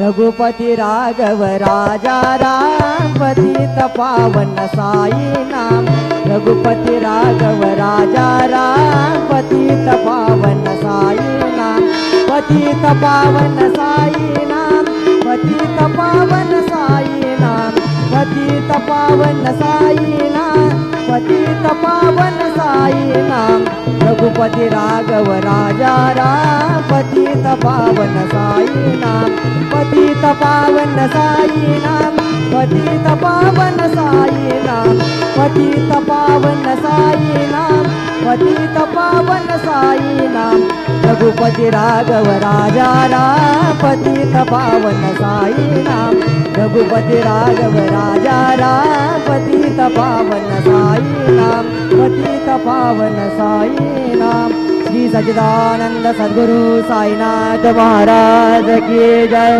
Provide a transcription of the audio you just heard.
रघुपति राघव राजा राम पतित पावन साई नाम। रघुपति राघव राजा राम पतित पावन साई नाम। पतित पावन साई नाम। पतित पावन साई नाम। पतित पावन साई नाम। पतित पावन साई नाम। रघुपति राघव राजा राम पतित पावन साई नाम। पतित पावन साई नाम। पतित पावन साई नाम। पतित पावन साई नाम। पतित पावन साई नाम। रघुपति राघव राजा राम पतित पावन साई नाम। रघुपति राघव राजा राम पतित पावन साई नाम। पतित पावन साई नाम। श्री सच्चिदानंद सद्गुरु साईनाथ महाराज की जय।